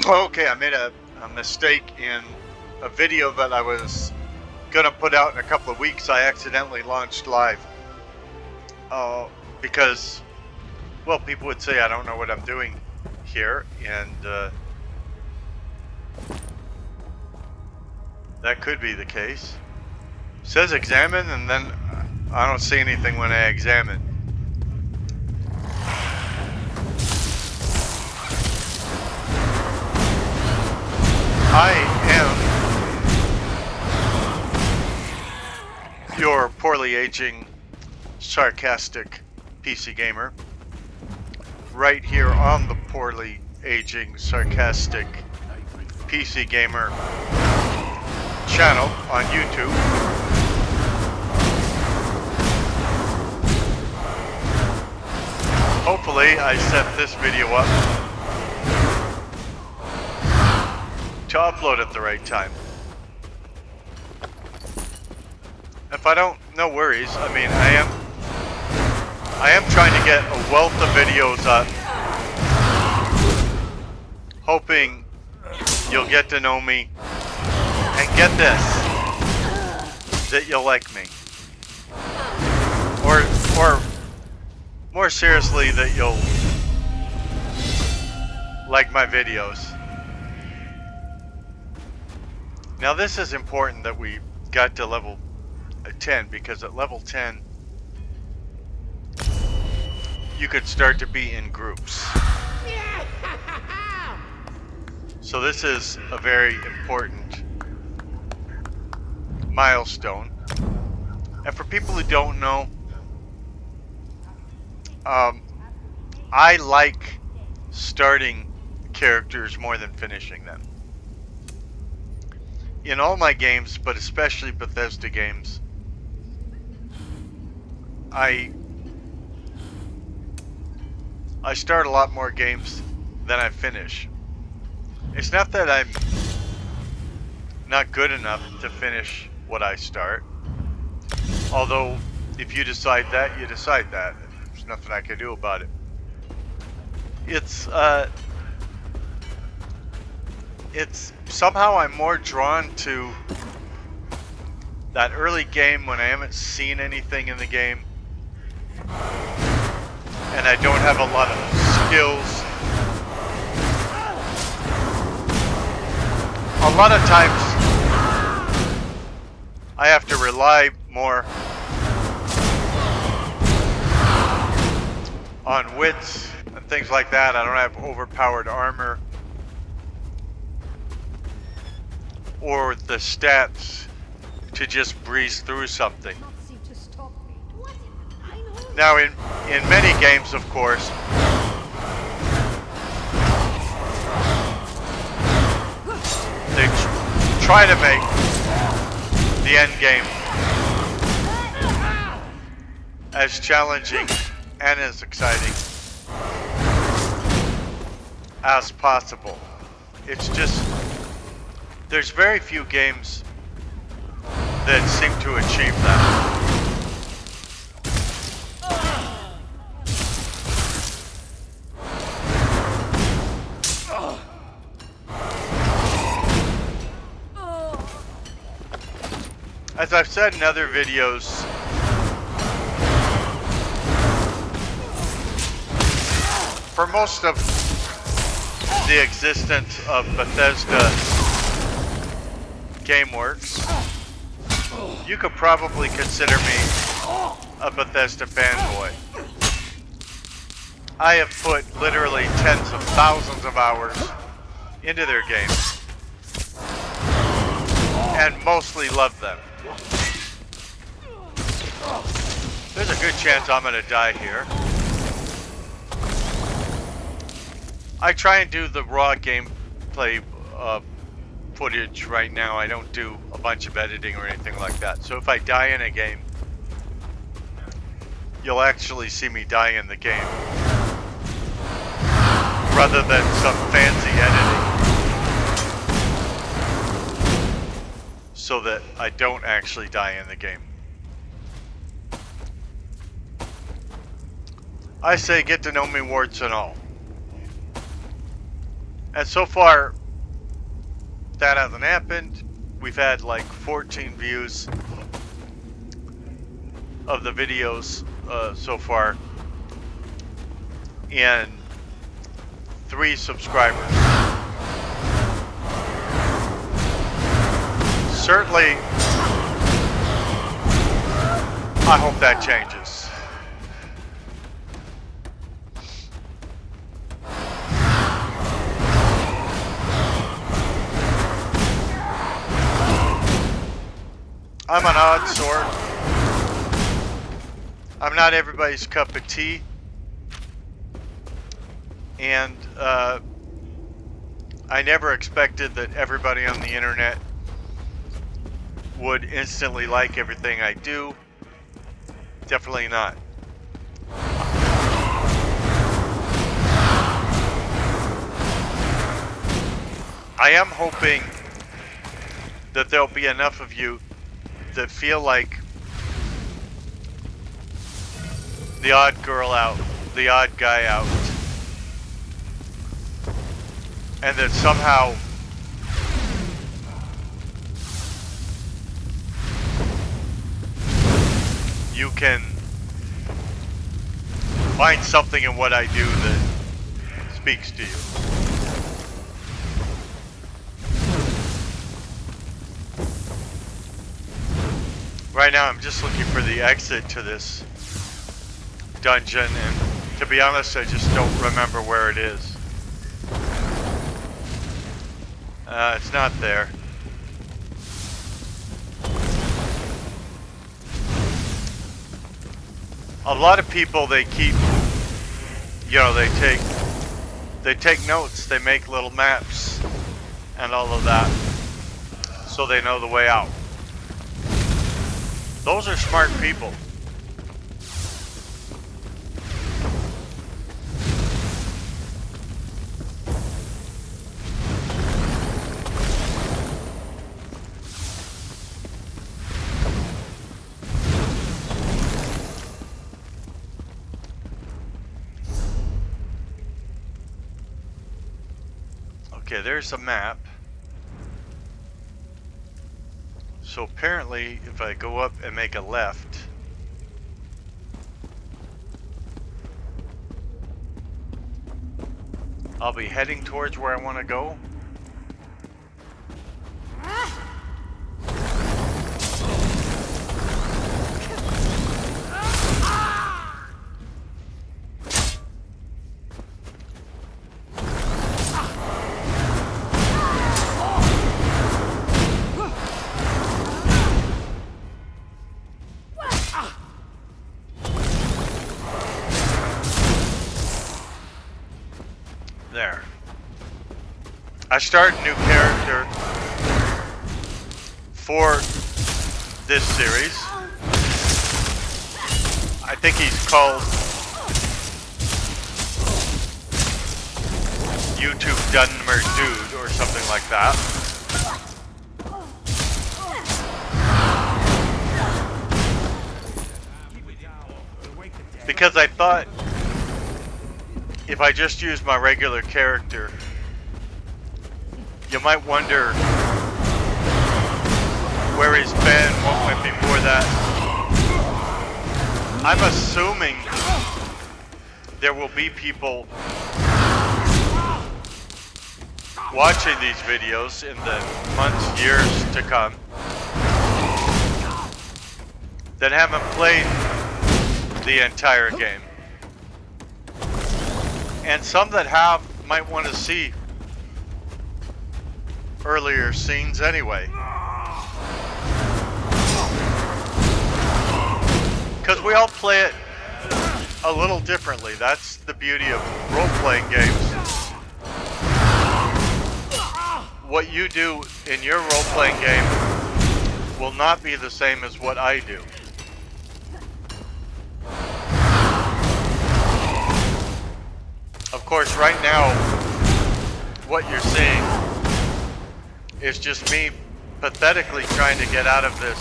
Okay, I made a mistake in a video that I was gonna put out in a couple of weeks. I accidentally launched live. Because, well, people would say I don't know what I'm doing here, and that could be the case. It says examine, and then I don't see anything when I examine. I am your poorly aging, sarcastic PC gamer, right here on the poorly aging, sarcastic PC gamer channel on YouTube. Hopefully I set this video up to upload at the right time. If I don't, no worries. I mean, I am trying to get a wealth of videos up, hoping you'll get to know me, and get this, that you'll like me, or more seriously, that you'll like my videos. Now this is important that we got to level 10, because at level 10 you could start to be in groups. So this is a very important milestone. And for people who don't know, I like starting characters more than finishing them. In all my games, but especially Bethesda games, I start a lot more games than I finish. It's not that I'm not good enough to finish what I start. Although, if you decide that, you decide that. There's nothing I can do about it. It's somehow I'm more drawn to that early game when I haven't seen anything in the game and I don't have a lot of skills. A lot of times I have to rely more on wits and things like that. I don't have overpowered armor or the stats to just breeze through something. Now in many games, of course, they try to make the end game as challenging and as exciting as possible. It's just, there's very few games that seem to achieve that. As I've said in other videos, for most of the existence of Bethesda GameWorks, you could probably consider me a Bethesda fanboy. I have put literally tens of thousands of hours into their games and mostly love them. There's a good chance I'm gonna die here. I try and do the raw gameplay footage right now. I don't do a bunch of editing or anything like that. So if I die in a game, you'll actually see me die in the game, rather than some fancy editing, so that I don't actually die in the game. I say get to know me, warts and all. And so far, that hasn't happened. We've had like 14 views of the videos so far, and 3 subscribers. Certainly, I hope that changes. I'm an odd sort. I'm not everybody's cup of tea. And I never expected that everybody on the internet would instantly like everything I do. Definitely not. I am hoping that there'll be enough of you that feel like the odd girl out, the odd guy out, and that somehow you can find something in what I do that speaks to you. Right now I'm just looking for the exit to this dungeon, and to be honest, I just don't remember where it is. It's not there. A lot of people, they keep, you know, they take notes, they make little maps and all of that, so they know the way out. Those are smart people. Okay, there's a map. So apparently, if I go up and make a left, I'll be heading towards where I want to go. There. I started a new character for this series. I think he's called YouTube Dunmer Dude or something like that. Because I thought if I just use my regular character, you might wonder where he's been, what went before that. I'm assuming there will be people watching these videos in the months, years to come that haven't played the entire game. And some that have might want to see earlier scenes anyway. Because we all play it a little differently. That's the beauty of role-playing games. What you do in your role-playing game will not be the same as what I do. Of course, right now, what you're seeing is just me pathetically trying to get out of this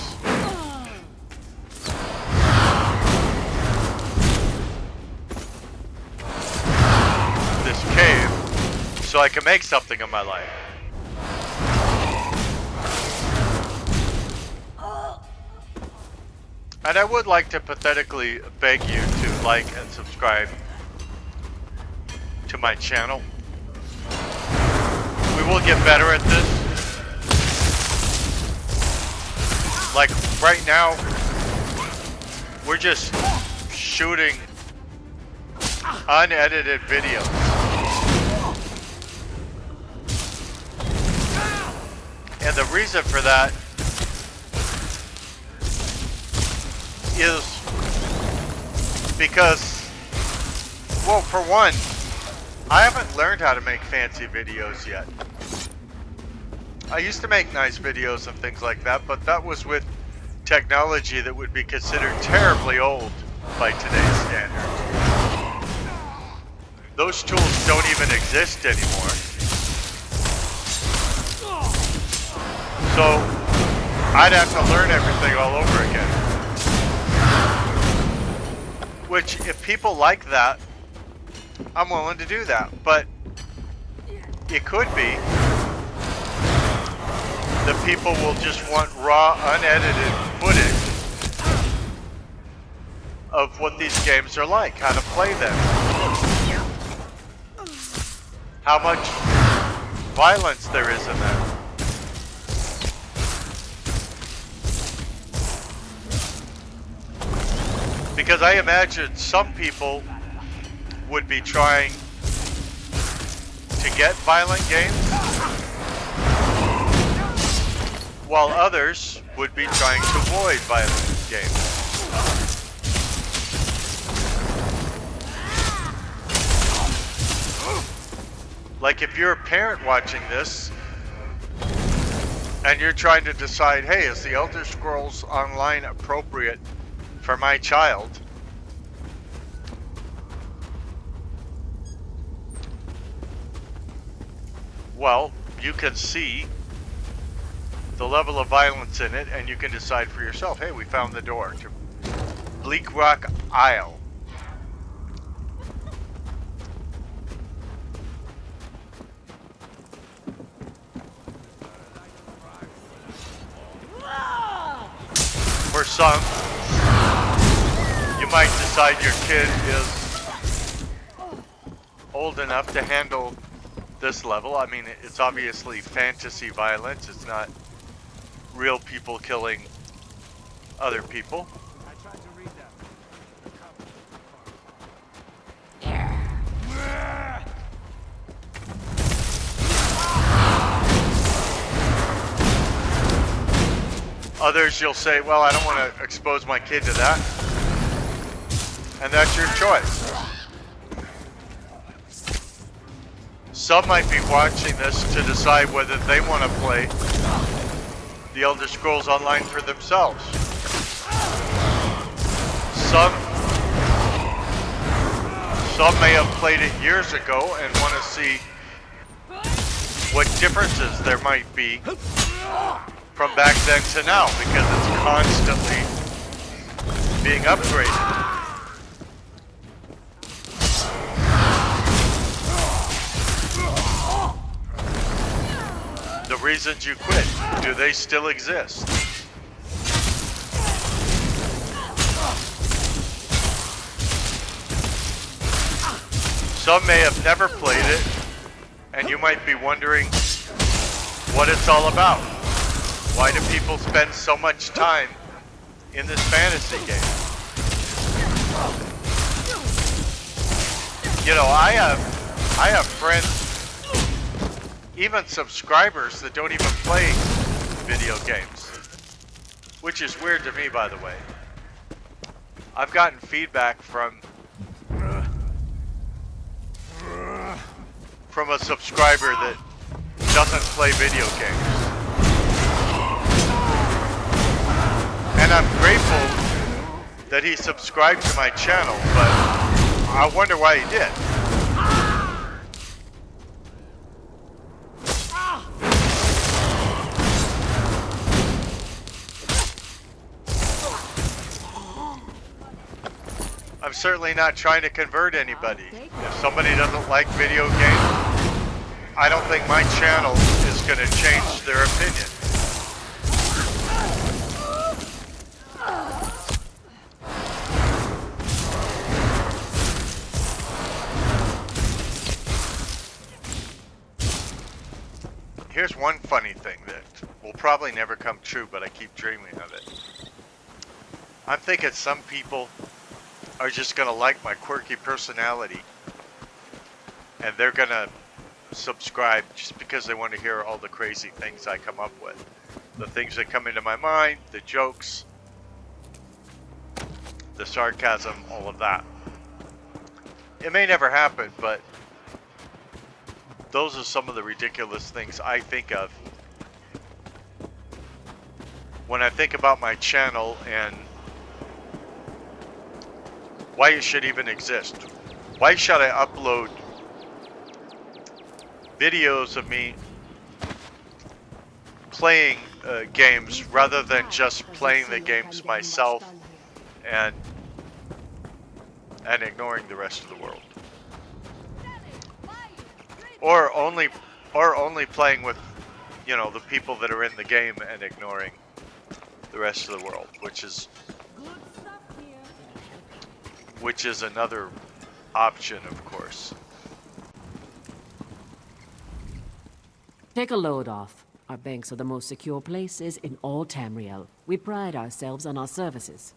cave so I can make something of my life. And I would like to pathetically beg you to like and subscribe to my channel. We will get better at this. Like right now, we're just shooting unedited videos. And the reason for that is because, well, for one, I haven't learned how to make fancy videos yet. I used to make nice videos and things like that, but that was with technology that would be considered terribly old by today's standards. Those tools don't even exist anymore. So I'd have to learn everything all over again. Which, if people like that, I'm willing to do that. But it could be that people will just want raw, unedited footage of what these games are like, how to play them, how much violence there is in them. Because I imagine some people would be trying to get violent games, while others would be trying to avoid violent games. Like if you're a parent watching this, and you're trying to decide, hey, is the Elder Scrolls Online appropriate for my child? Well, you can see the level of violence in it, and you can decide for yourself, hey, we found the door to Bleakrock Isle. For some, you might decide your kid is old enough to handle this level. I mean, it's obviously fantasy violence. It's not real people killing other people. I tried to read that. Others, you'll say, well, I don't want to expose my kid to that. And that's your choice. Some might be watching this to decide whether they want to play the Elder Scrolls Online for themselves. Some may have played it years ago and want to see what differences there might be from back then to now, because it's constantly being upgraded. The reasons you quit, do they still exist? Some may have never played it, and you might be wondering what it's all about. Why do people spend so much time in this fantasy game? You know, I have friends, even subscribers, that don't even play video games, which is weird to me, by the way. I've gotten feedback from a subscriber that doesn't play video games. And I'm grateful that he subscribed to my channel, but I wonder why he did. I'm certainly not trying to convert anybody. If somebody doesn't like video games, I don't think my channel is going to change their opinion. Here's one funny thing that will probably never come true, but I keep dreaming of it. I'm thinking some people are just going to like my quirky personality, and they're going to subscribe just because they want to hear all the crazy things I come up with. The things that come into my mind, the jokes, the sarcasm, all of that. It may never happen, but those are some of the ridiculous things I think of when I think about my channel and why it should even exist. Why should I upload videos of me playing games rather than just playing the games myself and ignoring the rest of the world, or only playing with, you know, the people that are in the game and ignoring the rest of the world, which is another option, of course. Take a load off. Our banks are the most secure places in all Tamriel. We pride ourselves on our services.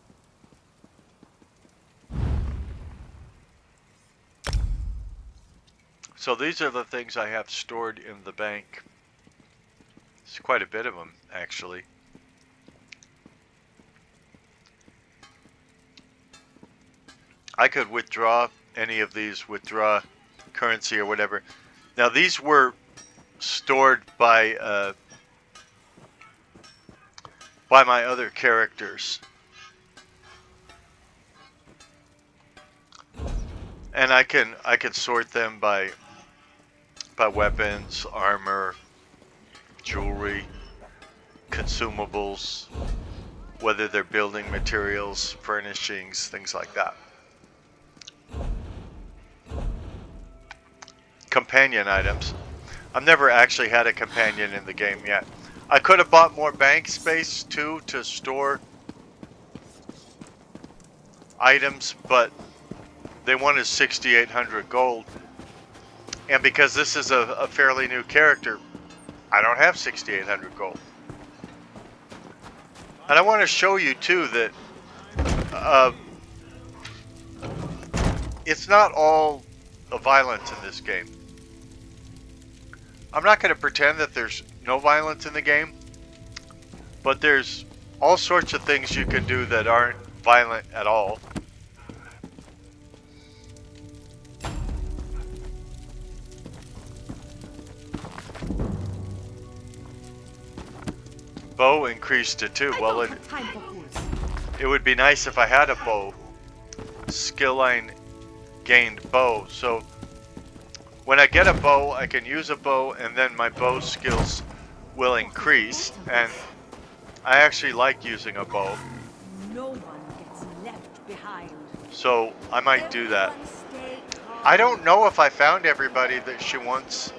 So these are the things I have stored in the bank. It's quite a bit of them, actually. I could withdraw any of these, withdraw currency or whatever. Now these were stored by my other characters, and I can sort them by weapons, armor, jewelry, consumables, whether they're building materials, furnishings, things like that. Companion items. I've never actually had a companion in the game yet. I could have bought more bank space too to store items, but they wanted 6,800 gold. And because this is a fairly new character, I don't have 6,800 gold. And I want to show you too that it's not all violence in this game. I'm not going to pretend that there's no violence in the game, but there's all sorts of things you can do that aren't violent at all. Bow increased to 2. Well, it would be nice if I had a bow. Skill line gained bow, so when I get a bow, I can use a bow, and then my bow skills will increase, and I actually like using a bow. No one gets left behind. So I might do that. I don't know if I found everybody that she wants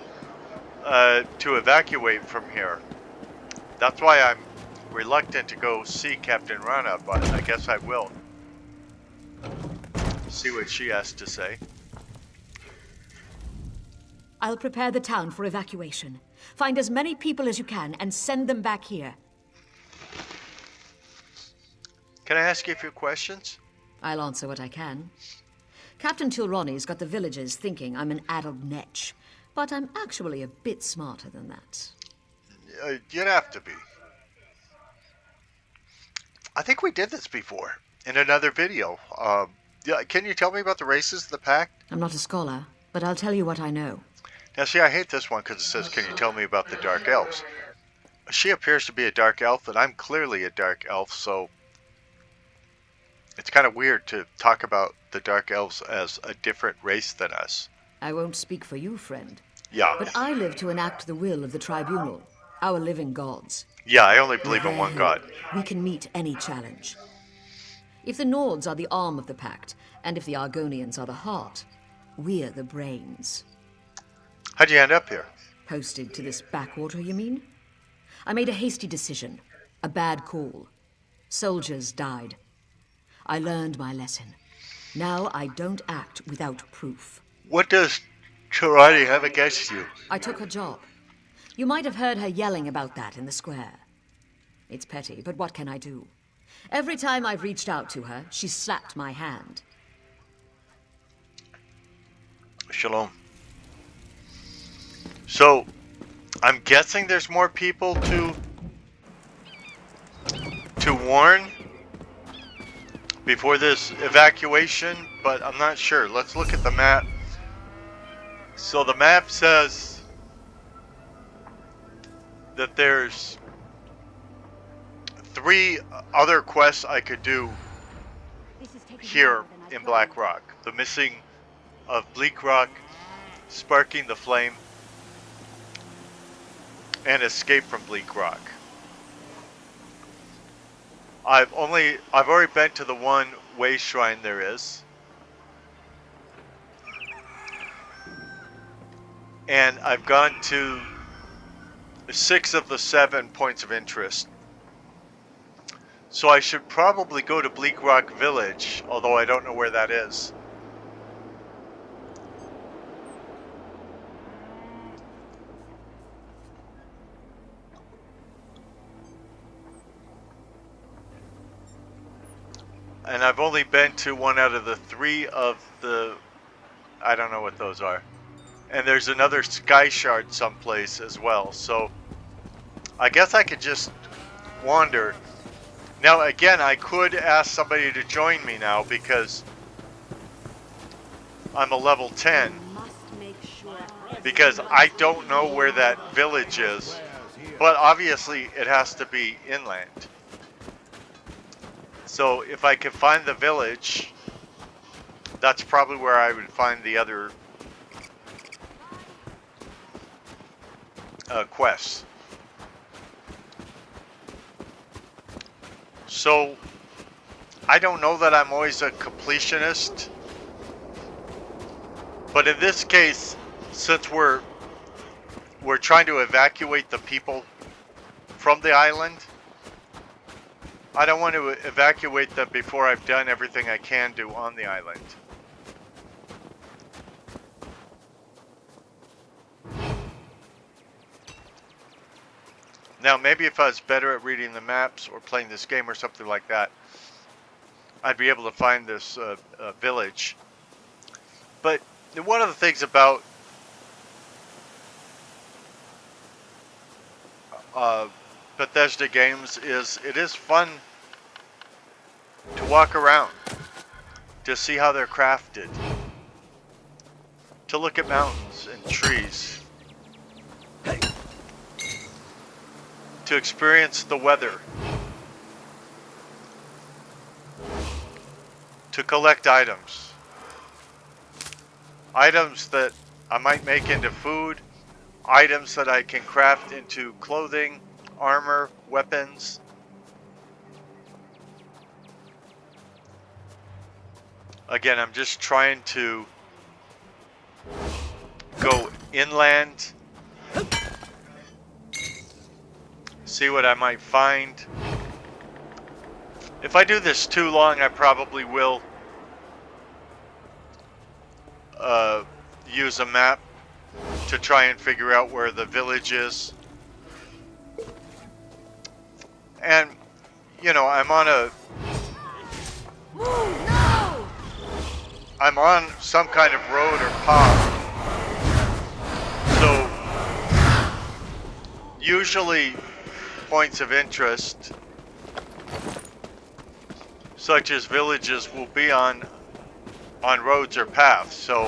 to evacuate from here. That's why I'm reluctant to go see Captain Rana, but I guess I will. See what she has to say. I'll prepare the town for evacuation. Find as many people as you can and send them back here. Can I ask you a few questions? I'll answer what I can. Captain Tilroni's got the villagers thinking I'm an addled netch, but I'm actually a bit smarter than that. You'd have to be. I think we did this before in another video. Yeah, can you tell me about the races of the Pact? I'm not a scholar, but I'll tell you what I know. Now, see, I hate this one because it says, can you tell me about the Dark Elves? She appears to be a Dark Elf, and I'm clearly a Dark Elf, so it's kind of weird to talk about the Dark Elves as a different race than us. I won't speak for you, friend. Yeah. But I live to enact the will of the Tribunal, our living gods. Yeah, I only believe in one god. We can meet any challenge. If the Nords are the arm of the Pact, and if the Argonians are the heart, we're the brains. How'd you end up here? Posted to this backwater, you mean? I made a hasty decision. A bad call. Soldiers died. I learned my lesson. Now I don't act without proof. What does Tirani have against you? I took her job. You might have heard her yelling about that in the square. It's petty, but what can I do? Every time I've reached out to her, she's slapped my hand. Shalom. So, I'm guessing there's more people to warn before this evacuation, but I'm not sure. Let's look at the map. So the map says that there's 3 other quests I could do here in Blackrock. The missing of Bleakrock, sparking the flame, and escape from Bleakrock. I've already been to the one way shrine there is. And I've gone to 6 of the 7 points of interest. So I should probably go to Bleakrock Village, although I don't know where that is. And I've only been to 1 out of the 3 of the... I don't know what those are. And there's another sky shard someplace as well. So I guess I could just wander. Now again, I could ask somebody to join me now because I'm a level 10. Because I don't know where that village is. But obviously it has to be inland. So if I can find the village, that's probably where I would find the other quests. So I don't know that I'm always a completionist, but in this case, since we're trying to evacuate the people from the island, I don't want to evacuate them before I've done everything I can do on the island. Now, maybe if I was better at reading the maps or playing this game or something like that, I'd be able to find this village. But one of the things about Bethesda games is it is fun to walk around, to see how they're crafted, to look at mountains and trees, to experience the weather, to collect items that I might make into food, items that I can craft into clothing, armor, weapons. Again, I'm just trying to go inland, see what I might find. If I do this too long, I probably will use a map to try and figure out where the village is. And, you know, I'm on some kind of road or path. So, usually points of interest, such as villages, will be on roads or paths. So,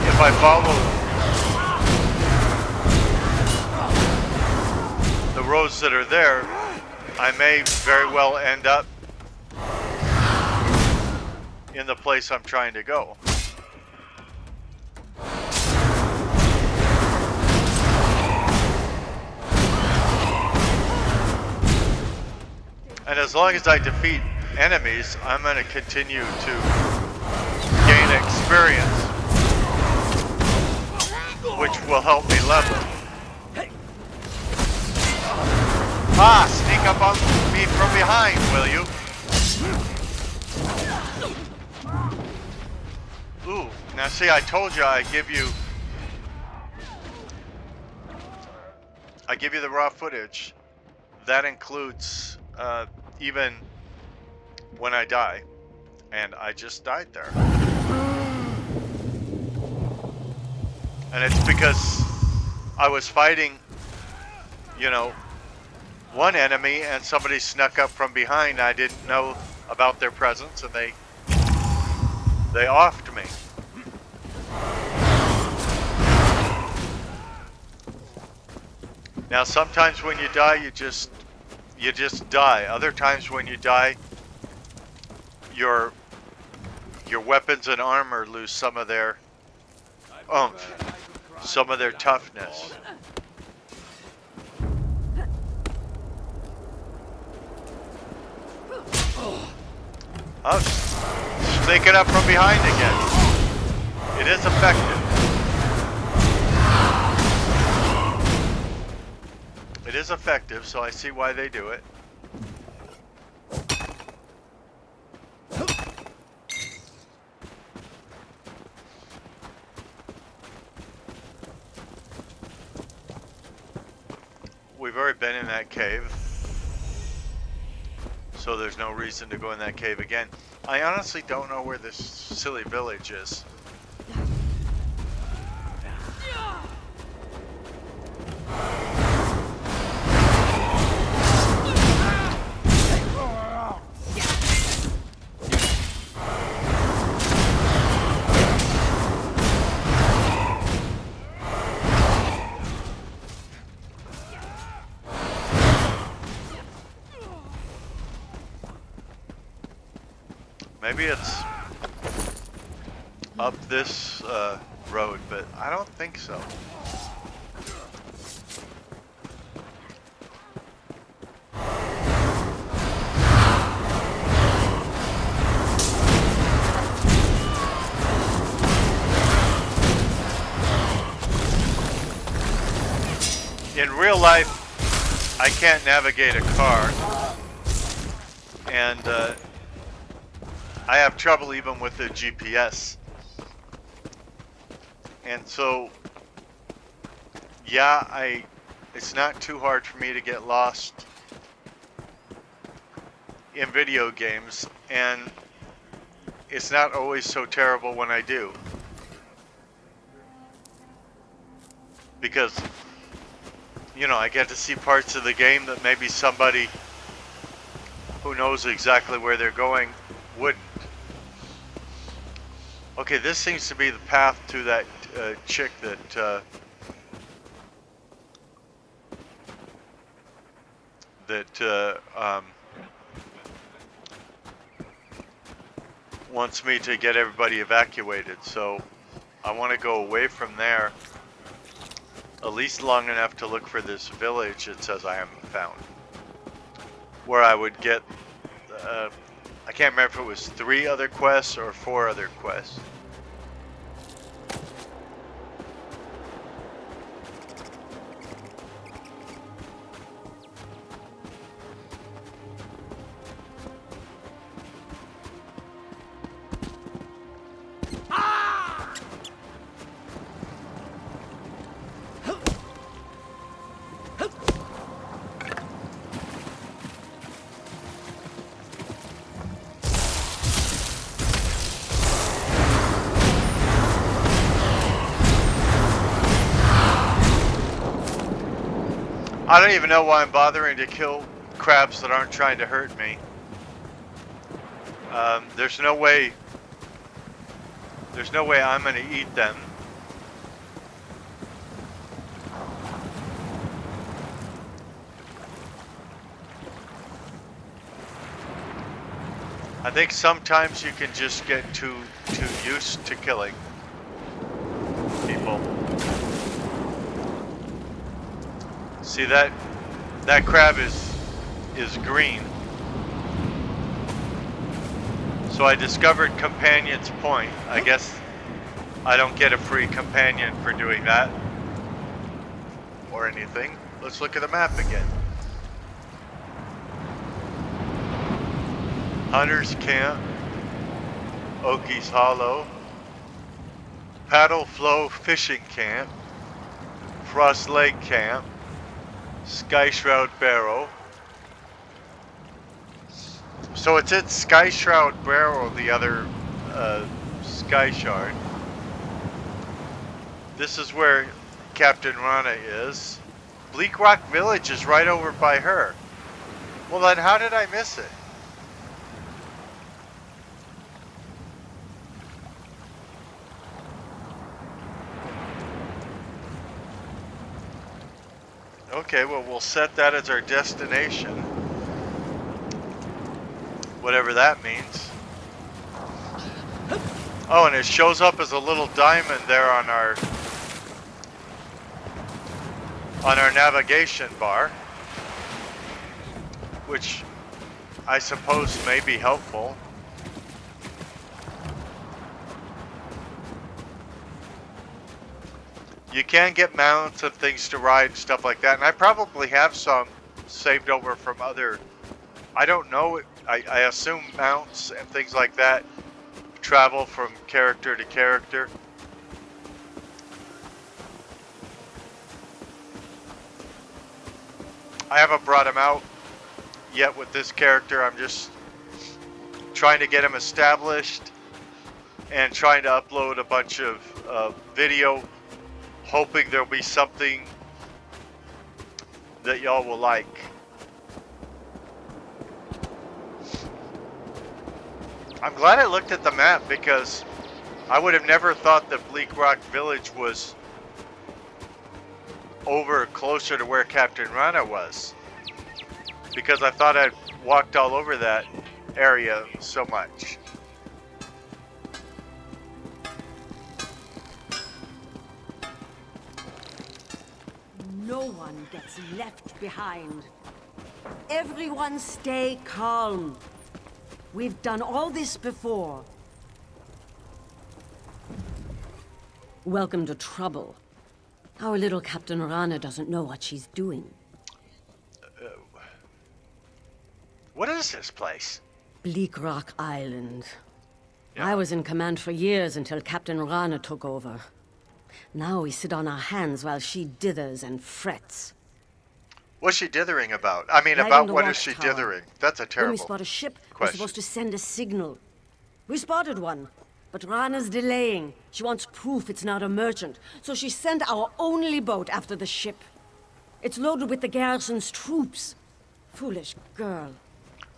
if I follow the roads that are there, I may very well end up in the place I'm trying to go. And as long as I defeat enemies, I'm going to continue to gain experience. which will help me level. Ah, sneak up on me from behind, will you? Ooh, now see, I told you I give you the raw footage. That includes even when I die, and I just died there. And it's because I was fighting, you know, one enemy, and somebody snuck up from behind. I didn't know about their presence, and they offed me. Now sometimes when you die, you just die. Other times when you die, your weapons and armor lose some of their oomph, some of their toughness. Oh, sneaking up from behind again. It is effective. It is effective, so I see why they do it. We've already been in that cave, so there's no reason to go in that cave again. I honestly don't know where this silly village is. Maybe it's up this road, but I don't think so. In real life, I can't navigate a car, and I have trouble even with the GPS. And so, yeah, it's not too hard for me to get lost in video games, and it's not always so terrible when I do. Because, you know, I get to see parts of the game that maybe somebody who knows exactly where they're going wouldn't. Okay, this seems to be the path to that chick that wants me to get everybody evacuated. So I want to go away from there, at least long enough to look for this village it says I haven't found, where I would get I can't remember if it was 3 other quests or 4 other quests. I don't even know why I'm bothering to kill crabs that aren't trying to hurt me. There's no way I'm going to eat them. I think sometimes you can just get too used to killing people. See, that crab is green. So I discovered Companion's Point. I guess I don't get a free companion for doing that. or anything. Let's look at the map again. Hunter's Camp, Oki's Hollow, Paddle Flow Fishing Camp, Frost Lake Camp, Sky Shroud Barrow. So it's at Sky Shroud Barrow, the other Sky Shard. This is where Captain Rana is. Bleakrock Village is right over by her. Well then, how did I miss it? Okay, well, we'll set that as our destination. Whatever that means. Oh, and it shows up as a little diamond there on our navigation bar, which I suppose may be helpful. You can get mounts and things to ride and stuff like that, and I probably have some saved over from other, I don't know, I assume mounts and things like that travel from character to character. I haven't brought him out yet with this character. I'm just trying to get him established and trying to upload a bunch of video, hoping there'll be something that y'all will like. I'm glad I looked at the map, because I would have never thought that Bleakrock Village was over closer to where Captain Rana was, because I thought I'd walked all over that area so much. No one gets left behind. Everyone stay calm. We've done all this before. Welcome to trouble. Our little Captain Rana doesn't know what she's doing. What is this place? Bleakrock Island. Yeah. I was in command for years until Captain Rana took over. Now we sit on our hands while she dithers and frets. What's she dithering about? I mean, Right about on the what is she watchtower. dithering? That's a When terrible we spot a ship, we're question. supposed to send a signal. We spotted one, but Rana's delaying. She wants proof it's not a merchant, so she sent our only boat after the ship. It's loaded with the garrison's troops. Foolish girl.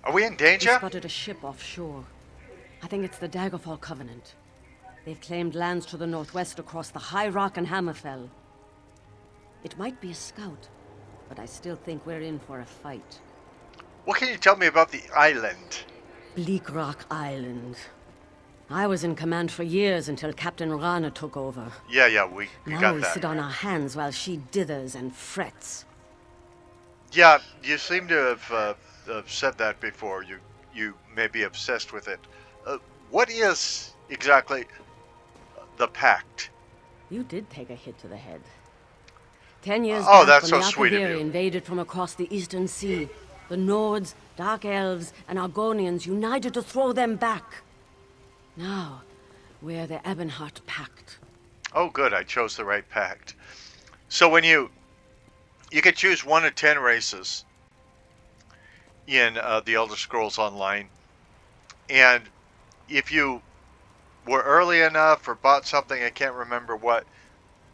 Are we in We danger? spotted a ship offshore. I think it's the Daggerfall Covenant. They've claimed lands to the northwest across the High Rock and Hammerfell. It might be a scout, but I still think we're in for a fight. What can you tell me about the island? Bleakrock Island. I was in command for years until Captain Rana took over. Yeah, we Now got we that. sit on our hands while she dithers and frets. Yeah, you seem to have said that before. You may be obsessed with it. What is exactly the Pact? You did take a hit to the head. 10 years Oh, back, that's when so the sweet of Akaviri you. invaded from across the Eastern Sea, the Nords, Dark Elves, and Argonians united to throw them back. Now, we're the Ebonheart Pact. Oh, good. I chose the right Pact. So when you could choose 1 of 10 races in the Elder Scrolls Online, and if you were early enough or bought something, I can't remember what,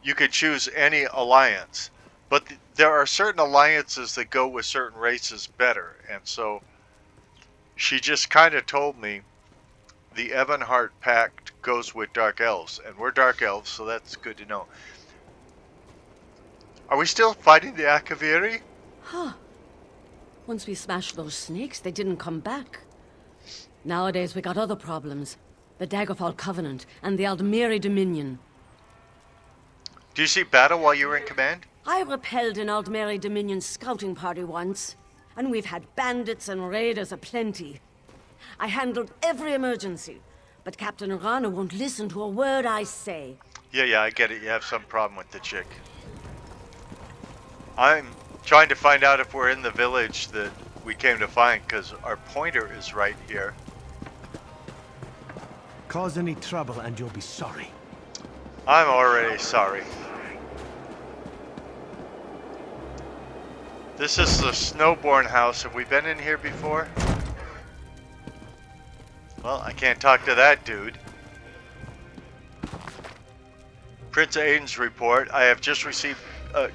you could choose any alliance. But there are certain alliances that go with certain races better, and so she just kind of told me the Ebonheart Pact goes with Dark Elves, and we're Dark Elves, so that's good to know. Are we still fighting the Akaviri? Huh. Once we smashed those snakes, they didn't come back. Nowadays, we got other problems. The Daggerfall Covenant and the Aldmeri Dominion. Do you see battle while you were in command? I repelled an Aldmeri Dominion scouting party once, and we've had bandits and raiders aplenty. I handled every emergency, but Captain Rana won't listen to a word I say. Yeah, I get it. You have some problem with the chick. I'm trying to find out if we're in the village that we came to find, because our pointer is right here. Cause any trouble and you'll be sorry. I'm already sorry. This is the Snowborn house. Have we been in here before? Well, I can't talk to that dude. Prince Aiden's report. I have just received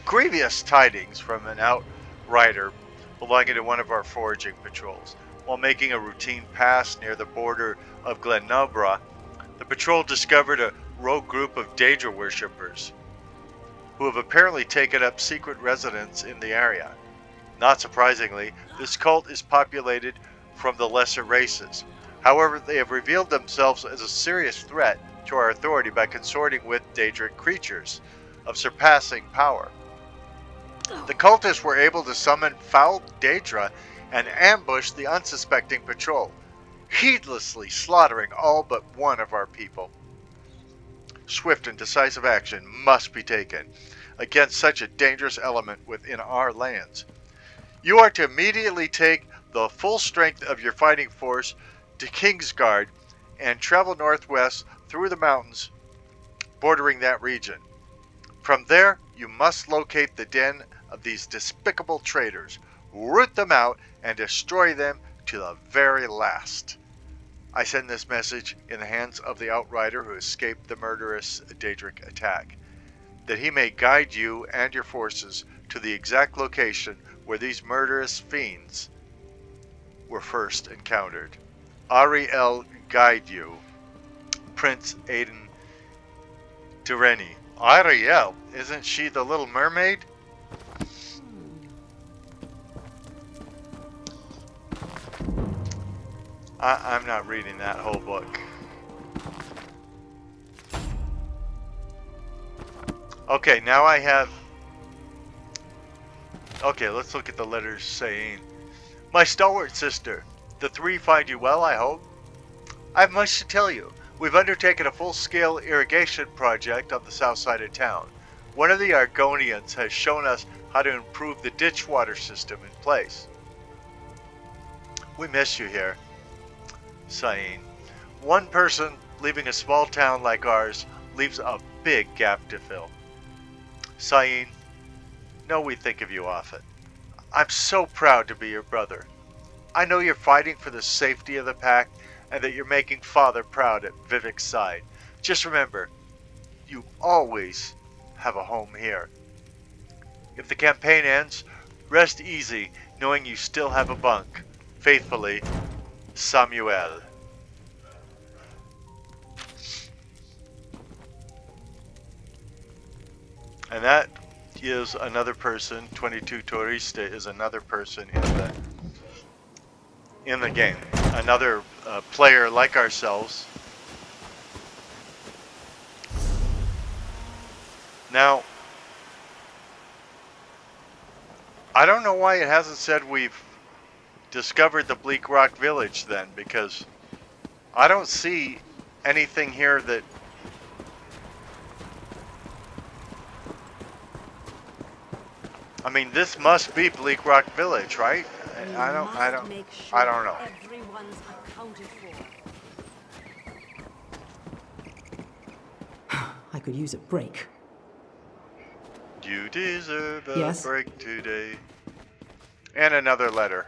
grievous tidings from an outrider belonging to one of our foraging patrols. While making a routine pass near the border of Glenubra, the patrol discovered a rogue group of Daedra worshippers who have apparently taken up secret residence in the area. Not surprisingly, this cult is populated from the lesser races. However, they have revealed themselves as a serious threat to our authority by consorting with Daedric creatures of surpassing power. The cultists were able to summon foul Daedra and ambush the unsuspecting patrol, heedlessly slaughtering all but one of our people. Swift and decisive action must be taken against such a dangerous element within our lands. You are to immediately take the full strength of your fighting force to Kingsguard and travel northwest through the mountains bordering that region. From there, you must locate the den of these despicable traitors, root them out, and destroy them to the very last. I send this message in the hands of the outrider who escaped the murderous Daedric attack, that he may guide you and your forces to the exact location where these murderous fiends were first encountered. Ariel guide you, Prince Aiden Tireni. Ariel, isn't she the little mermaid? I'm not reading that whole book. Okay, now I have... Okay, let's look at the letters saying, my stalwart sister, the three find you well, I hope. I have much to tell you. We've undertaken a full-scale irrigation project on the south side of town. One of the Argonians has shown us how to improve the ditch water system in place. We miss you here, Sain. One person leaving a small town like ours leaves a big gap to fill. Sain, know we think of you often. I'm so proud to be your brother. I know you're fighting for the safety of the pack and that you're making Father proud at Vivek's side. Just remember, you always have a home here. If the campaign ends, rest easy knowing you still have a bunk. Faithfully, Samuel. And that is another person. 22 Tourista is another person in the game. Another player like ourselves. Now, I don't know why it hasn't said we've discovered the Bleakrock village then, because I don't see anything here that... I mean, this must be Bleakrock village, right? I don't know. Everyone's accounted for. I could use a break. You deserve a Yes? break today. And another letter.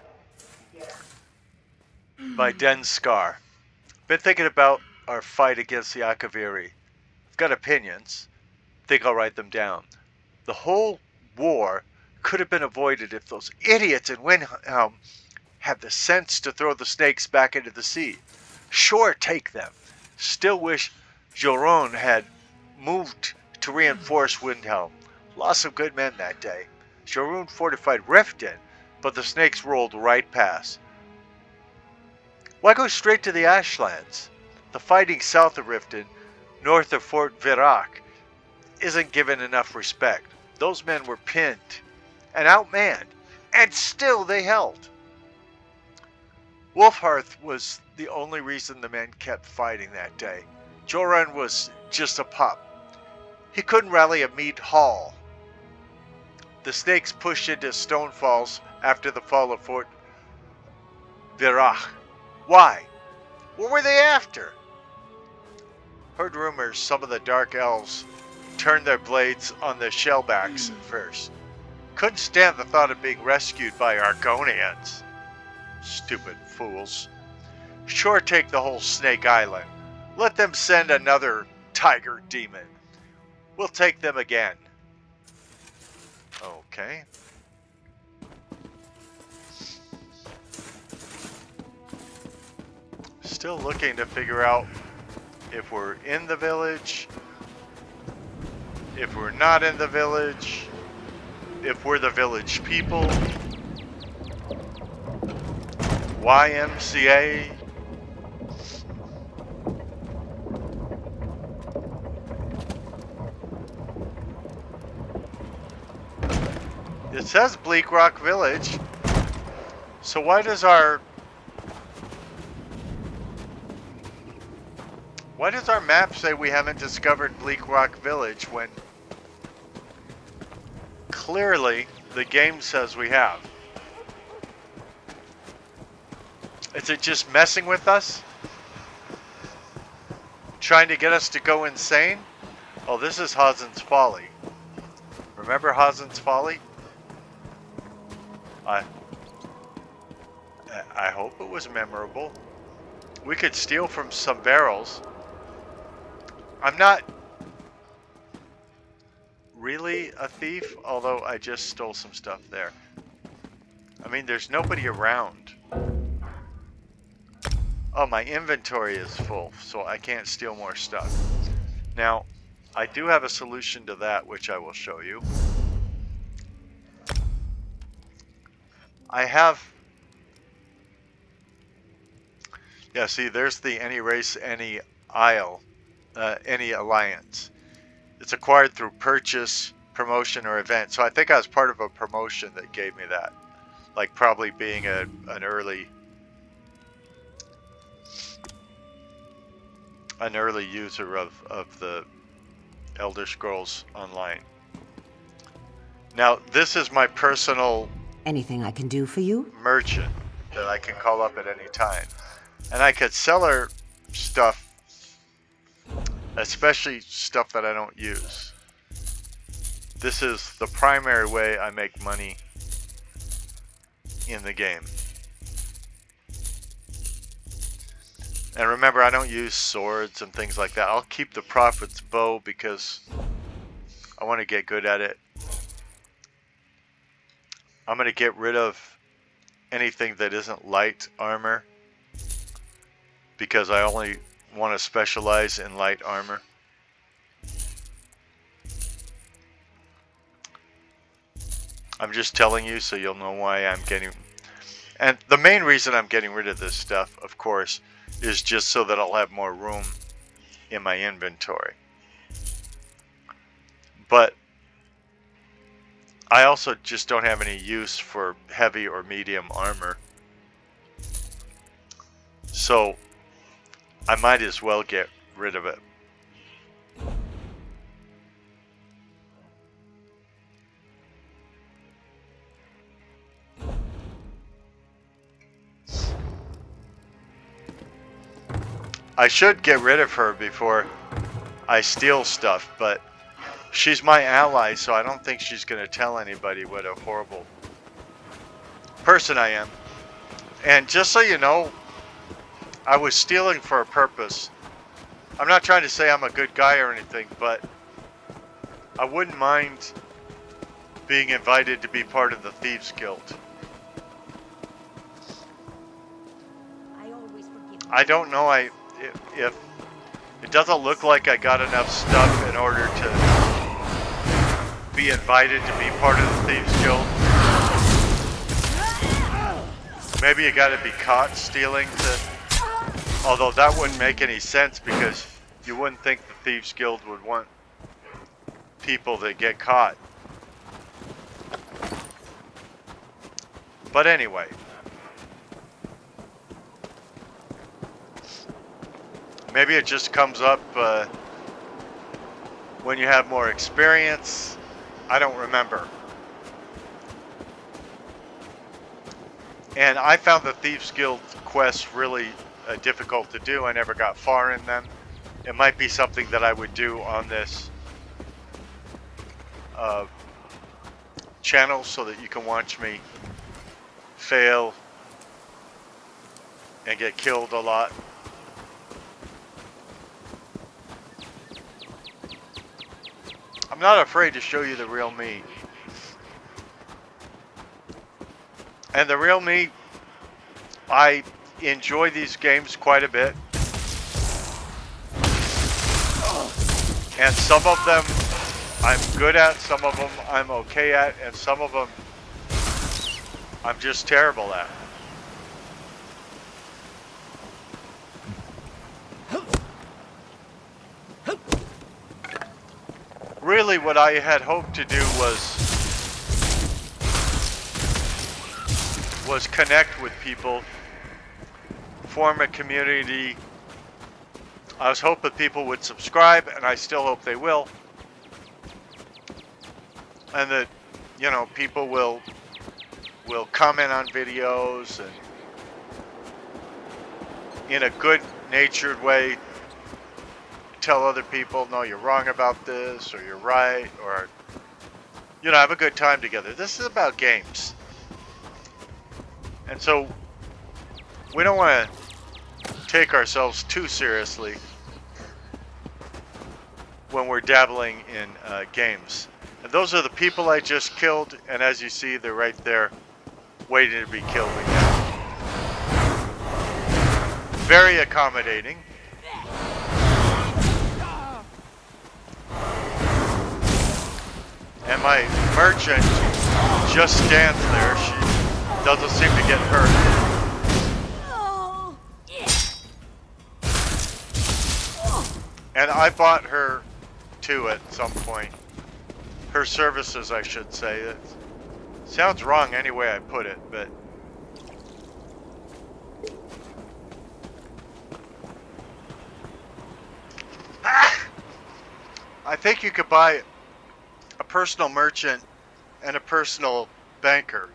By Den Scar. Been thinking about our fight against the Akaviri. I've got opinions. Think I'll write them down. The whole war could have been avoided if those idiots in Windhelm had the sense to throw the snakes back into the sea. Sure, take them. Still wish Joron had moved to reinforce Windhelm. Lost some good men that day. Joron fortified Riften, but the snakes rolled right past. Why go straight to the Ashlands? The fighting south of Riften, north of Fort Virac, isn't given enough respect. Those men were pinned and outmanned, and still they held. Wolfhearth was the only reason the men kept fighting that day. Joran was just a pup. He couldn't rally a meat haul. The snakes pushed into stone falls after the fall of Fort Virach. Why? What were they after? Heard rumors some of the dark elves turned their blades on the shellbacks at first. Couldn't stand the thought of being rescued by Argonians. Stupid fools. Sure, take the whole Snake Island. Let them send another tiger demon. We'll take them again. Okay. Still looking to figure out if we're in the village, if we're not in the village, if we're the village people, YMCA. It says Bleakrock Village, so why does our map say we haven't discovered Bleakrock Village when clearly the game says we have? Is it just messing with us? Trying to get us to go insane? Oh, this is Hazen's Folly. Remember Hazen's Folly? I hope it was memorable. We could steal from some barrels. I'm not really a thief, although I just stole some stuff there. I mean, there's nobody around. Oh, my inventory is full, so I can't steal more stuff. Now, I do have a solution to that, which I will show you. I have... Yeah, see, there's the any race, any isle, any alliance. It's acquired through purchase, promotion, or event. So I think I was part of a promotion that gave me that. Like probably being an early user of the Elder Scrolls Online. Now, this is my personal Anything I can do for you? merchant that I can call up at any time. And I could sell her stuff, especially stuff that I don't use. This is the primary way I make money in the game. And remember, I don't use swords and things like that. I'll keep the prophet's bow because I want to get good at it. I'm going to get rid of anything that isn't light armor because I only want to specialize in light armor. I'm just telling you so you'll know why I'm getting... And the main reason I'm getting rid of this stuff, of course, is just so that I'll have more room in my inventory. But I also just don't have any use for heavy or medium armor. So I might as well get rid of it. I should get rid of her before I steal stuff, but she's my ally, so I don't think she's going to tell anybody what a horrible person I am. And just so you know, I was stealing for a purpose. I'm not trying to say I'm a good guy or anything, but I wouldn't mind being invited to be part of the Thieves Guild. I don't know if it doesn't look like I got enough stuff in order to be invited to be part of the Thieves Guild. Maybe you gotta be caught stealing to... Although that wouldn't make any sense because you wouldn't think the Thieves Guild would want people that get caught. But anyway. Maybe it just comes up when you have more experience. I don't remember. And I found the Thieves Guild quests really difficult to do. I never got far in them. It might be something that I would do on this channel so that you can watch me fail and get killed a lot. I'm not afraid to show you the real me. And the real me, I enjoy these games quite a bit. And some of them I'm good at, some of them I'm okay at, and some of them I'm just terrible at. Really, what I had hoped to do was connect with people, form a community. I was hoping people would subscribe, and I still hope they will. And that, you know, people will comment on videos and in a good-natured way tell other people, no, you're wrong about this, or you're right, or, you know, have a good time together. This is about games. And so we don't want to take ourselves too seriously when we're dabbling in games. And those are the people I just killed, and as you see, they're right there waiting to be killed again. Very accommodating. And my merchant just stands there. She doesn't seem to get hurt. And I bought her too at some point. Her services, I should say. It sounds wrong any way I put it, but I think you could buy a personal merchant and a personal banker.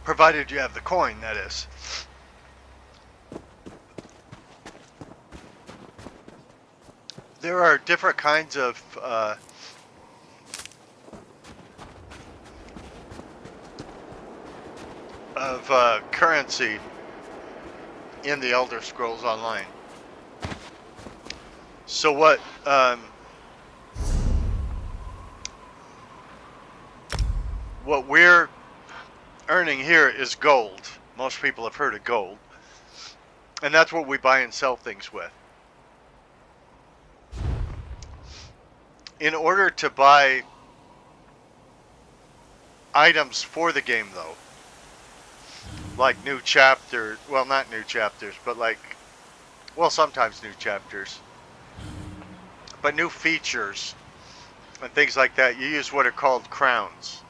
Provided you have the coin, that is. There are different kinds of currency in the Elder Scrolls Online. So what we're earning here is gold. Most people have heard of gold. And that's what we buy and sell things with. In order to buy items for the game, though, like new chapters, well, not new chapters, but like, well, sometimes new chapters, but new features and things like that, you use what are called crowns.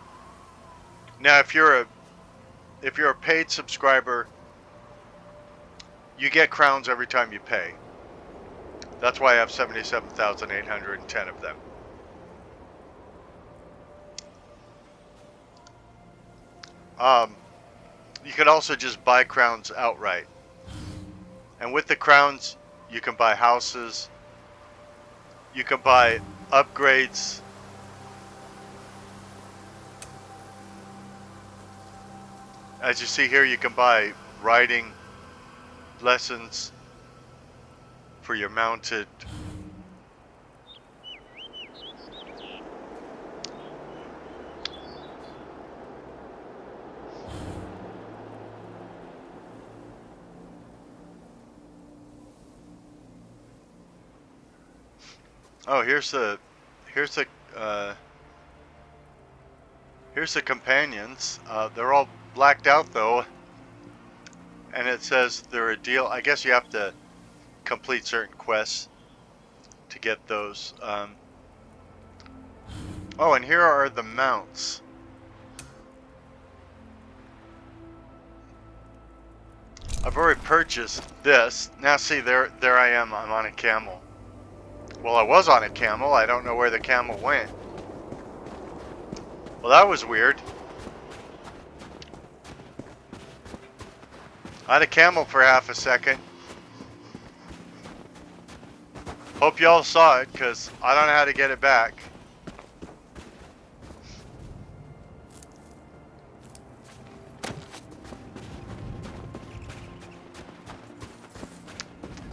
Now, if you're a paid subscriber, you get crowns every time you pay. That's why I have 77,810 of them. You can also just buy crowns outright. And with the crowns, you can buy houses. You can buy upgrades. As you see here, you can buy riding lessons for your mounted. Oh, here's the companions. They're all blacked out though, and it says they're a deal. I guess you have to complete certain quests to get those. Oh, and here are the mounts. I've already purchased this. Now see, there I am. I'm on a camel. Well, I was on a camel. I don't know where the camel went. Well, that was weird. I had a camel for half a second. Hope y'all saw it, because I don't know how to get it back.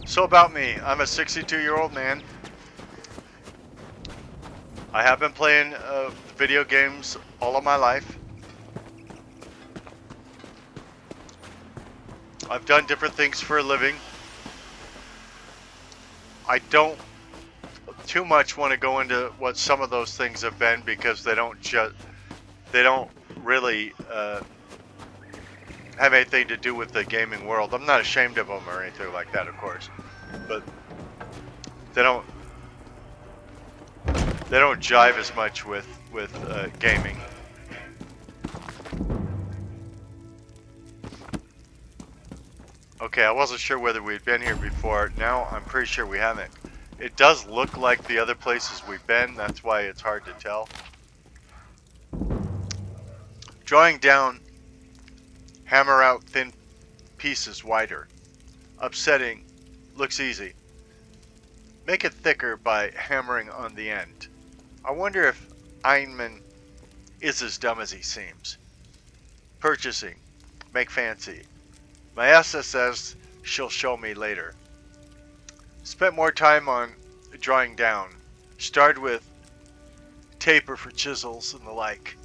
So about me, I'm a 62-year-old man. I have been playing video games all of my life. I've done different things for a living. I don't too much want to go into what some of those things have been, because they don't really have anything to do with the gaming world. I'm not ashamed of them or anything like that, of course, but they don't jive as much with gaming. Okay, I wasn't sure whether we'd been here before. Now I'm pretty sure we haven't. It does look like the other places we've been. That's why it's hard to tell. Drawing down, hammer out thin pieces wider. Upsetting, looks easy. Make it thicker by hammering on the end. I wonder if Einman is as dumb as he seems. Purchasing, make fancy. My Essa says she'll show me later. Spent more time on drawing down. Started with taper for chisels and the like.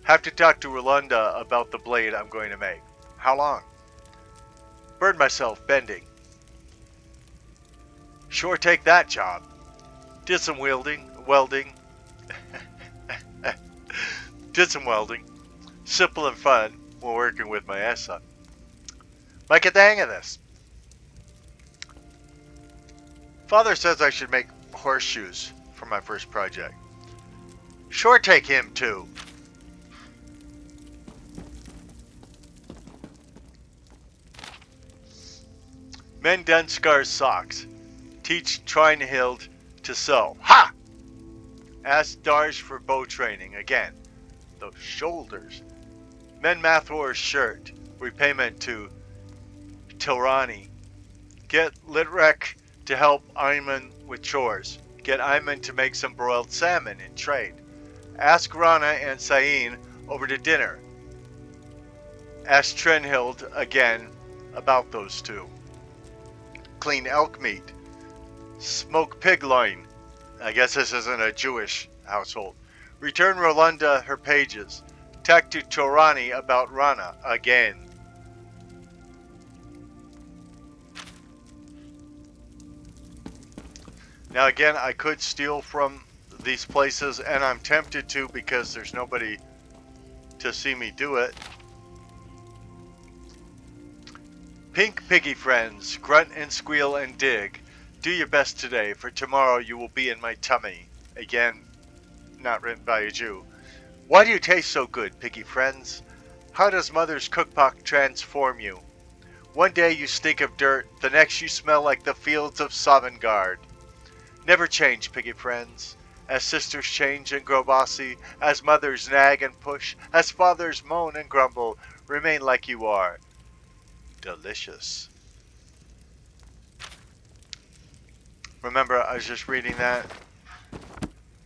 Have to talk to Rolanda about the blade I'm going to make. How long? Burned myself bending. Sure take that job. Did some welding. Did some welding. Simple and fun when working with my Essa. Might get the hang of this. Father says I should make horseshoes for my first project. Sure take him too. Mend Dunscar's socks. Teach Trinehild to sew. Ha! Ask Darsh for bow training. Again, those shoulders. Mend Mathor's shirt. Repayment to Tilrani. Get Litrek to help Ayman with chores. Get Ayman to make some broiled salmon in trade. Ask Rana and Sain over to dinner. Ask Trenhild again about those two. Clean elk meat. Smoke pig loin. I guess this isn't a Jewish household. Return Rolanda her pages. Talk to Torani about Rana again. Now again, I could steal from these places, and I'm tempted to because there's nobody to see me do it. Pink piggy friends, grunt and squeal and dig. Do your best today, for tomorrow you will be in my tummy. Again, not written by a Jew. Why do you taste so good, piggy friends? How does mother's cookbook transform you? One day you stink of dirt, the next you smell like the fields of Sovngarde. Never change, piggy friends. As sisters change and grow bossy, as mothers nag and push, as fathers moan and grumble, remain like you are. Delicious. Remember, I was just reading that.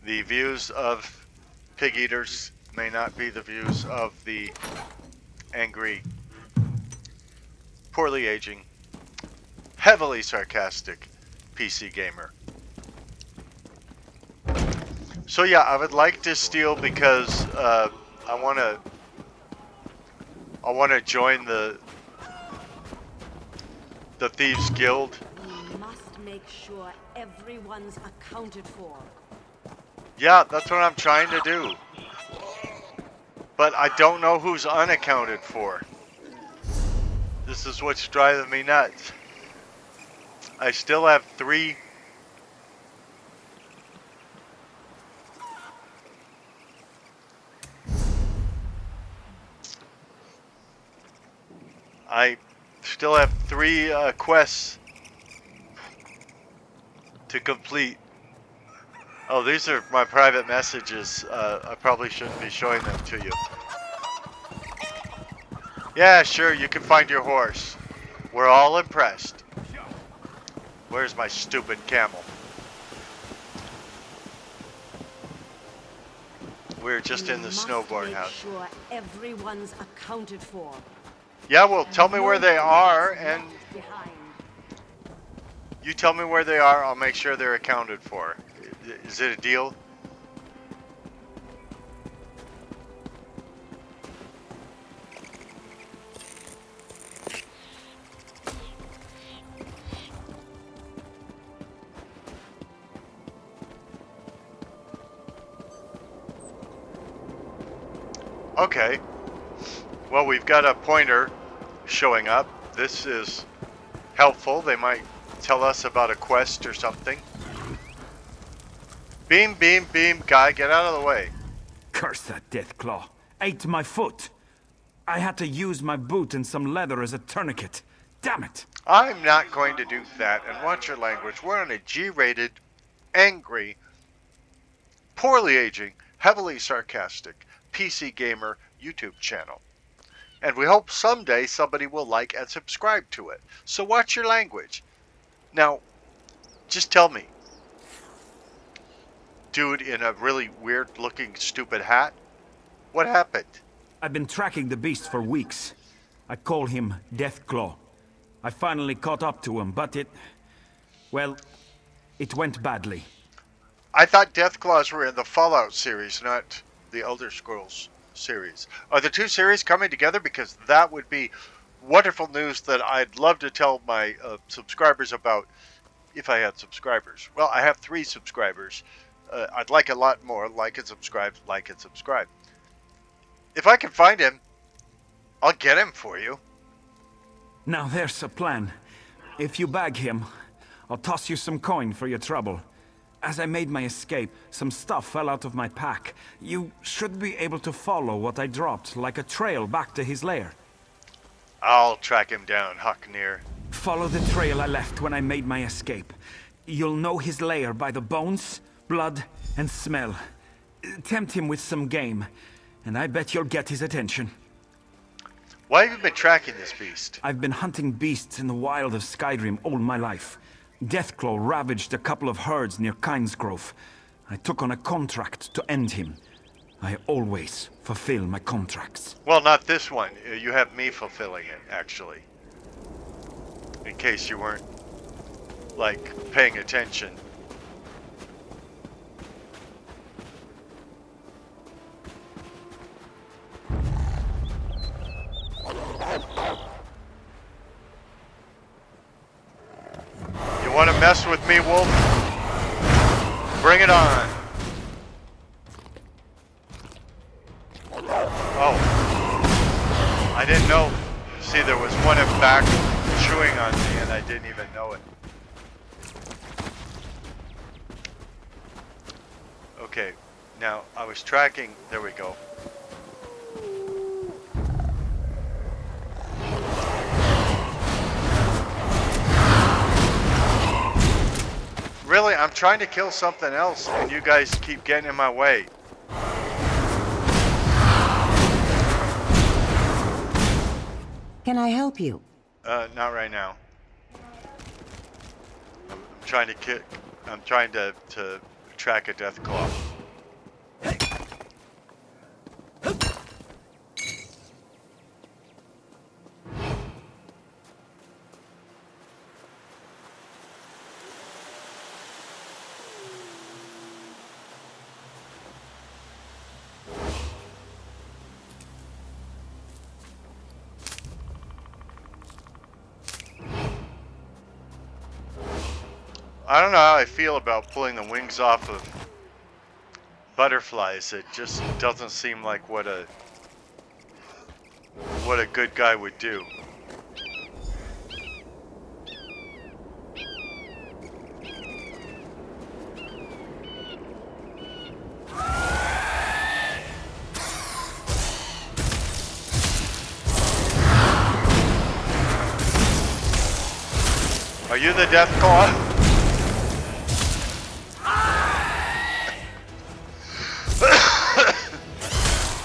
The views of pig eaters may not be the views of the angry, poorly aging, heavily sarcastic PC gamer. So yeah, I would like to steal because I wanna join the Thieves Guild. We must make sure everyone's accounted for. Yeah, that's what I'm trying to do. But I don't know who's unaccounted for. This is what's driving me nuts. I still have 3. Still have 3 quests to complete. Oh, these are my private messages. I probably shouldn't be showing them to you. Yeah, sure, you can find your horse. We're all impressed. Where's my stupid camel? We're just in the snowboard house. Sure everyone's accounted for. Yeah, well, tell me where they are, and you tell me where they are, I'll make sure they're accounted for. Is it a deal? Okay. Well, we've got a pointer showing up. This is helpful. They might tell us about a quest or something. Beam, beam, beam, guy, get out of the way. Curse that Deathclaw. Ate my foot. I had to use my boot and some leather as a tourniquet. Damn it. I'm not going to do that, and watch your language. We're on a G-rated, angry, poorly aging, heavily sarcastic, PC gamer YouTube channel. And we hope someday somebody will like and subscribe to it. So watch your language. Now, just tell me, dude in a really weird looking stupid hat, what happened? I've been tracking the beast for weeks. I call him Deathclaw. I finally caught up to him, but it went badly. I thought Deathclaws were in the Fallout series, not the Elder Scrolls series. Are the 2 series coming together? Because that would be wonderful news that I'd love to tell my subscribers about if I had subscribers. Well, I have 3 subscribers. I'd like a lot more. Like and subscribe, like and subscribe. If I can find him, I'll get him for you. Now there's a plan. If you bag him, I'll toss you some coin for your trouble. As I made my escape, some stuff fell out of my pack. You should be able to follow what I dropped, like a trail back to his lair. I'll track him down, Huckneer. Follow the trail I left when I made my escape. You'll know his lair by the bones, blood, and smell. Tempt him with some game, and I bet you'll get his attention. Why have you been tracking this beast? I've been hunting beasts in the wild of Skydream all my life. Deathclaw ravaged a couple of herds near Kynesgrove. I took on a contract to end him. I always fulfill my contracts. Well, not this one. You have me fulfilling it, actually. In case you weren't, like, paying attention. You want to mess with me, Wolf? Bring it on. Oh. I didn't know. See, there was one in back chewing on me and I didn't even know it. Okay, now I was tracking. There we go. Really, I'm trying to kill something else and you guys keep getting in my way. Can I help you? Not right now. I'm trying to kick. I'm trying to track a Deathclaw. I don't know how I feel about pulling the wings off of butterflies. It just doesn't seem like what a good guy would do. Are you the Deathclaw?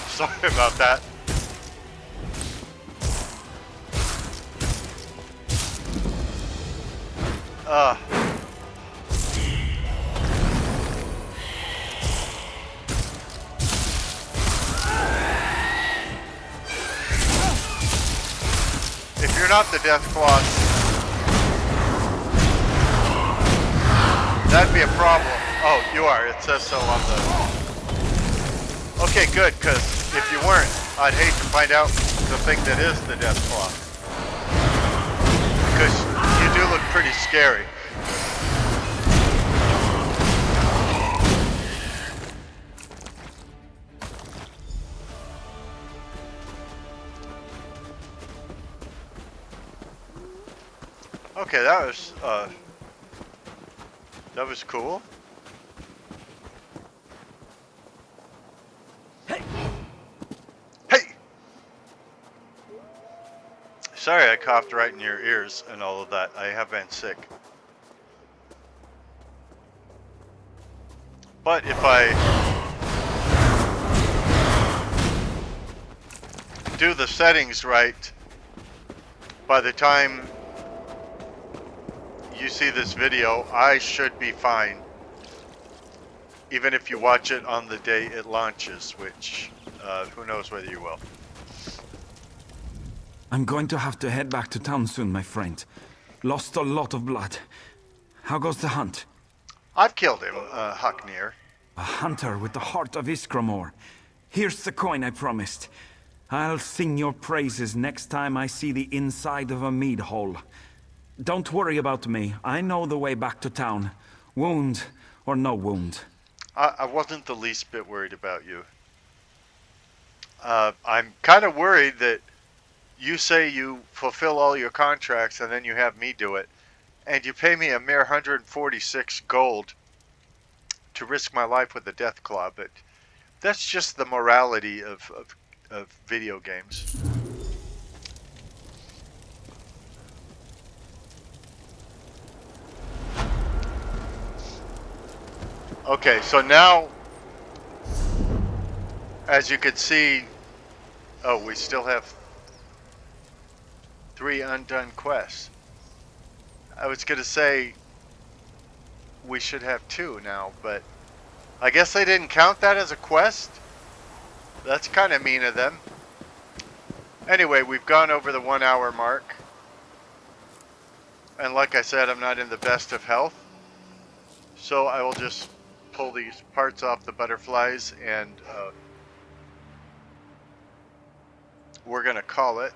Sorry about that. If you're not the Deathclaw, that'd be a problem. Oh, you are. It says so on the... Okay, good, because if you weren't, I'd hate to find out the thing that is the Deathclaw. Because you do look pretty scary. Okay, that was cool. Hey! Hey! Sorry I coughed right in your ears and all of that. I have been sick. But if I do the settings right, by the time you see this video, I should be fine. Even if you watch it on the day it launches, which who knows whether you will. I'm going to have to head back to town soon, my friend. Lost a lot of blood. How goes the hunt? I've killed him, Haknir. A hunter with the heart of Iskramor. Here's the coin I promised. I'll sing your praises next time I see the inside of a mead hall. Don't worry about me. I know the way back to town. Wound or no wound. I wasn't the least bit worried about you. I'm kind of worried that you say you fulfill all your contracts and then you have me do it. And you pay me a mere 146 gold to risk my life with the Deathclaw, but that's just the morality of video games. Okay, so now, as you can see, oh, we still have 3 undone quests. I was going to say we should have 2 now, but I guess they didn't count that as a quest? That's kind of mean of them. Anyway, we've gone over the 1 hour mark. And like I said, I'm not in the best of health. So I will just pull these parts off the butterflies and we're going to call it.